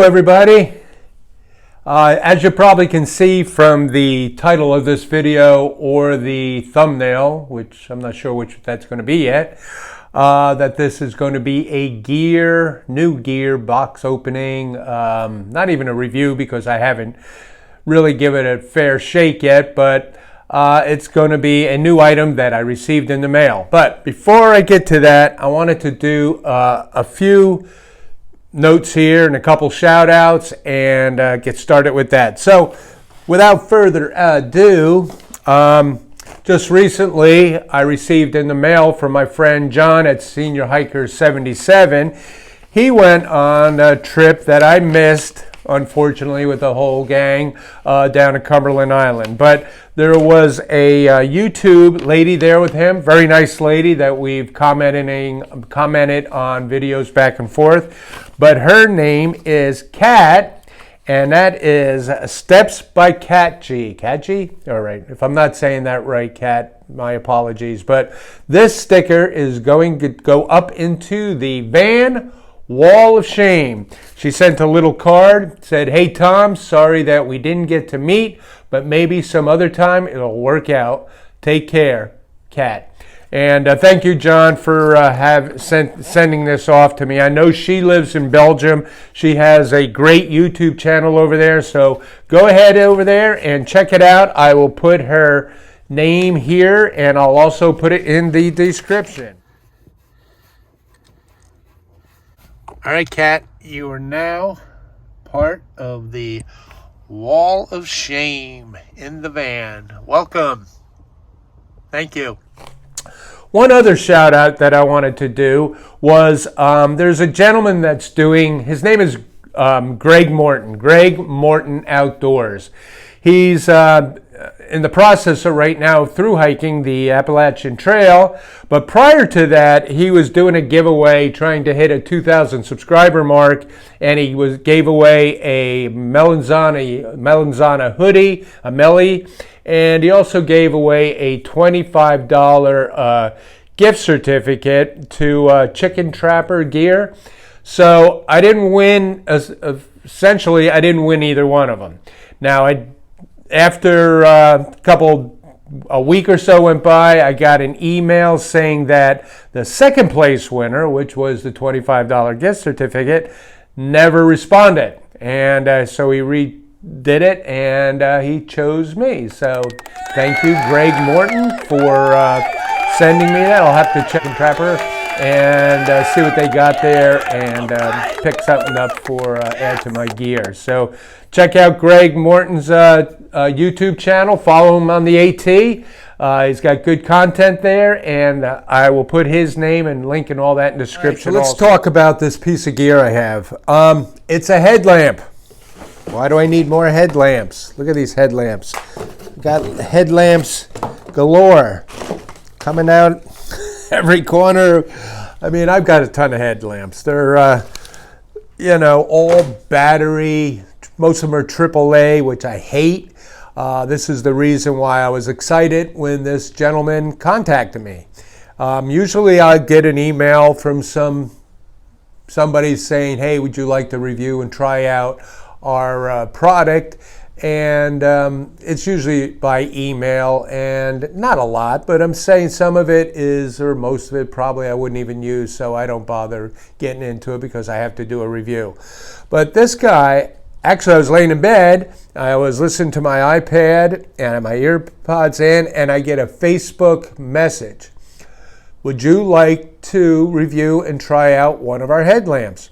everybody. As you probably can see from the title of this video or the thumbnail, which I'm not sure which that's going to be yet, that this is going to be a new gear box opening. Not even a review because I haven't really given it a fair shake yet, but it's going to be a new item that I received in the mail. But before I get to that, I wanted to do a few notes here and a couple shout outs and get started with that. So without further ado, just recently I received in the mail from my friend John at Senior Hiker 77. He went on a trip that I missed, unfortunately, with the whole gang down to Cumberland Island. But there was a YouTube lady there with him, very nice lady that we've commented on videos back and forth. But her name is Kat, and that is Steps by Kat G. Kat G? All right. If I'm not saying that right, Kat, my apologies. But this sticker is going to go up into the van wall of shame. She sent a little card, said, "Hey Tom, sorry that we didn't get to meet, but maybe some other time it'll work out. Take care, Kat." And thank you, John, for sending this off to me. I know she lives in Belgium. She has a great YouTube channel over there, so go ahead over there and check it out. I will put her name here, and I'll also put it in the description. All right, Kat, you are now part of the wall of shame in the van. Welcome. Thank you. One other shout out that I wanted to do was there's a gentleman that's doing, his name is Greg Morton Outdoors. He's in the process of right now through hiking the Appalachian Trail, but prior to that he was doing a giveaway trying to hit a 2,000 subscriber mark, and he gave away a Melanzana hoodie, a Melly, and he also gave away a $25 gift certificate to Chicken Trapper Gear. So I didn't win, essentially I didn't win either one of them. Now after a week or so went by, I got an email saying that the second place winner, which was the $25 gift certificate, never responded. And so he redid it, and he chose me. So thank you, Greg Morton, for sending me that. I'll have to check in Trapper and see what they got there and pick something up for add to my gear. So check out Greg Morton's YouTube channel. Follow him on the AT. He's got good content there, and I will put his name and link and all that in the description. All right, so let's talk about this piece of gear I have. It's a headlamp. Why do I need more headlamps? Look at these headlamps. Got headlamps galore coming out every corner. I mean, I've got a ton of headlamps. They're, all battery. Most of them are AAA, which I hate. This is the reason why I was excited when this gentleman contacted me. Usually I get an email from somebody saying, "Hey, would you like to review and try out our product?" And it's usually by email, and not a lot, but I'm saying some of it is, or most of it probably I wouldn't even use, so I don't bother getting into it because I have to do a review. But this guy, actually I was laying in bed, I was listening to my iPad and my earpods in, and I get a Facebook message. "Would you like to review and try out one of our headlamps?"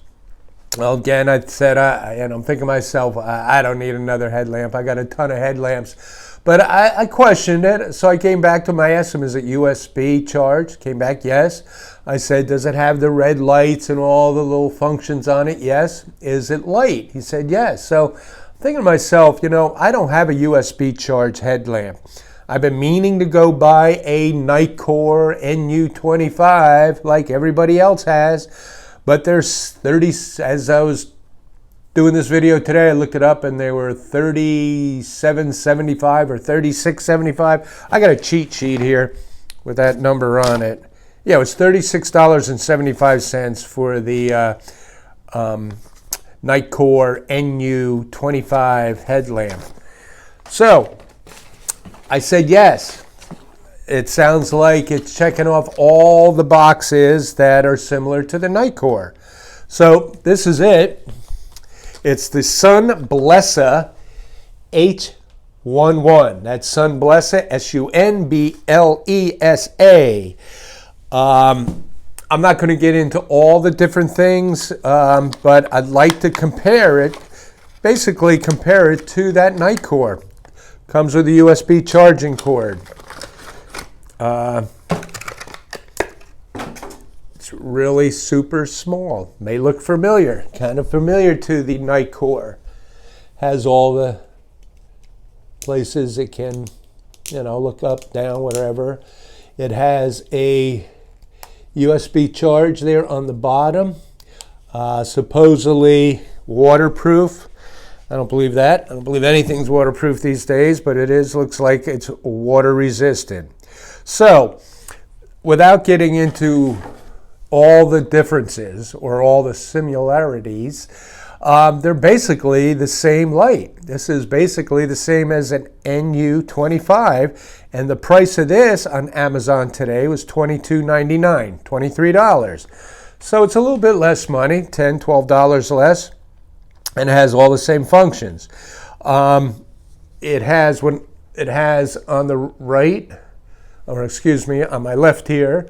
Well, again, I said, and I'm thinking to myself, I don't need another headlamp. I got a ton of headlamps. But I questioned it, so I came back to my estimate. Is it USB charged? Came back, yes. I said, does it have the red lights and all the little functions on it? Yes. Is it light? He said, yes. So I'm thinking to myself, I don't have a USB charged headlamp. I've been meaning to go buy a Nitecore NU25 like everybody else has. But there's 30, as I was doing this video today, I looked it up and they were $37.75 or $36.75. I got a cheat sheet here with that number on it. Yeah, it was $36.75 for the Nitecore NU25 headlamp. So I said yes. It sounds like it's checking off all the boxes that are similar to the Nitecore. So this is it. It's the SUNBLESA H11. That's SUNBLESA, SUNBLESA. I'm not going to get into all the different things, but I'd like to compare it, basically compare it to that Nitecore. Comes with a USB charging cord. It's really super small. May look familiar, kind of familiar to the Nitecore. Has all the places it can, look up, down, whatever. It has a USB charge there on the bottom. Supposedly waterproof. I don't believe that. I don't believe anything's waterproof these days, but it looks like it's water resistant. So, without getting into all the differences or all the similarities, they're basically the same light. This is basically the same as an NU25, and the price of this on Amazon today was $22.99, $23. So it's a little bit less money, $10, $12 less, and it has all the same functions. It has on the right, or excuse me, on my left here,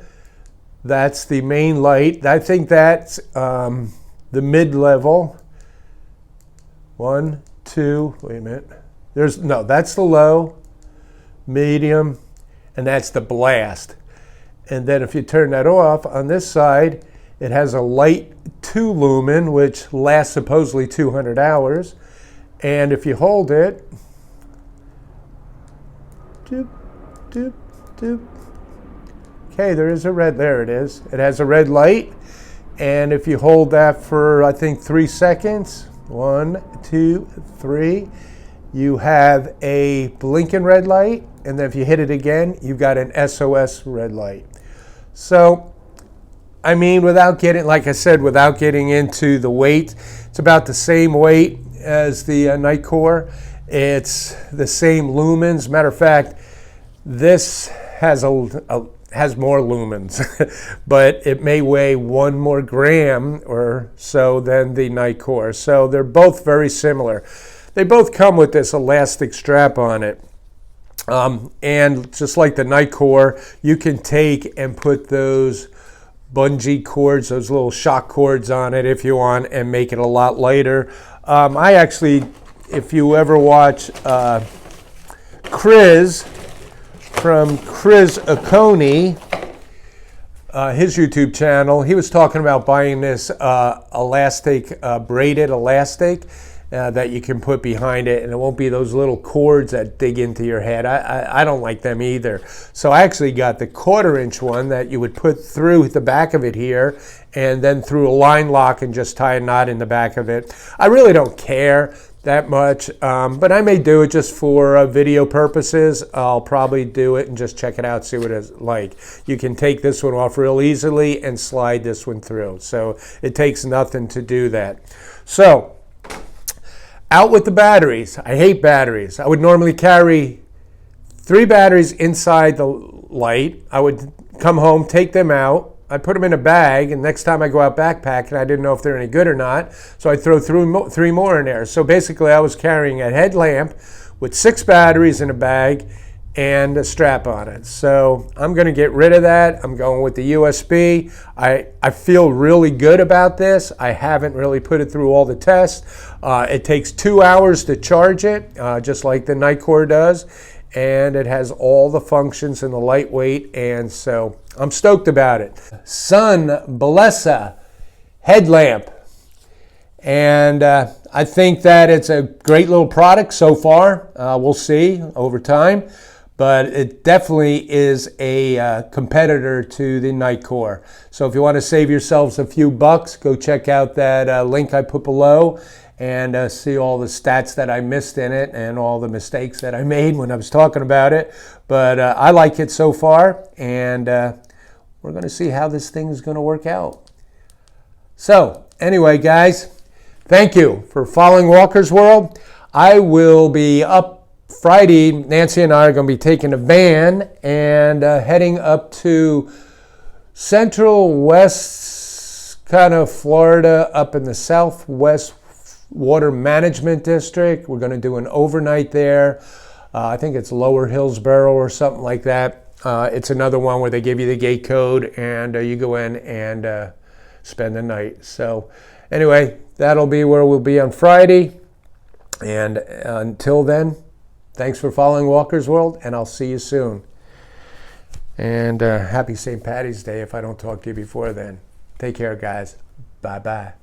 that's the main light. I think that's the mid-level. 1, 2, wait a minute. That's the low, medium, and that's the blast. And then if you turn that off, on this side, it has a light 2 lumen, which lasts supposedly 200 hours. And if you hold it, doop, doop, doop. Okay, there is a red, there it is. It has a red light. And if you hold that for, I think, 3 seconds, 1, 2, 3, you have a blinking red light. And then if you hit it again, you've got an SOS red light. So, I mean, without getting into the weight, it's about the same weight as the Nitecore. It's the same lumens. Matter of fact, this has has more lumens, but it may weigh 1 more gram or so than the Nitecore. So they're both very similar. They both come with this elastic strap on it. And just like the Nitecore, you can take and put those bungee cords, those little shock cords on it if you want, and make it a lot lighter. I actually, if you ever watch Chris from Chris Oconee, his YouTube channel, he was talking about buying this elastic, braided elastic that you can put behind it, and it won't be those little cords that dig into your head. I don't like them either. So I actually got the 1/4-inch one that you would put through the back of it here, and then through a line lock and just tie a knot in the back of it. I really don't care that much, but I may do it just for video purposes. I'll probably do it and just check it out, see what it's like. You can take this one off real easily and slide this one through. So it takes nothing to do that. So, out with the batteries. I hate batteries. I would normally carry 3 batteries inside the light. I would come home, take them out. I'd put them in a bag, and next time I go out backpacking, I didn't know if they're any good or not, so I'd throw 3 more in there. So basically, I was carrying a headlamp with 6 batteries in a bag and a strap on it. So I'm going to get rid of that. I'm going with the USB. I feel really good about this. I haven't really put it through all the tests. It takes 2 hours to charge it, just like the Nitecore does. And it has all the functions and the lightweight, and so I'm stoked about it. SUNBLESA Headlamp. And I think that it's a great little product so far. We'll see over time. But it definitely is a competitor to the Nitecore. So if you want to save yourselves a few bucks, go check out that link I put below and see all the stats that I missed in it and all the mistakes that I made when I was talking about it. But I like it so far, and we're going to see how this thing is going to work out. So anyway, guys, thank you for following Walker's World. I will be up Friday. Nancy and I are going to be taking a van and heading up to Central West kind of Florida, up in the Southwest Water Management District. We're going to do an overnight there. I think it's Lower Hillsborough or something like that. It's another one where they give you the gate code and you go in and spend the night. So anyway, that'll be where we'll be on Friday. And until then, thanks for following Walker's World, and I'll see you soon. And happy St. Patty's Day if I don't talk to you before then. Take care, guys. Bye-bye.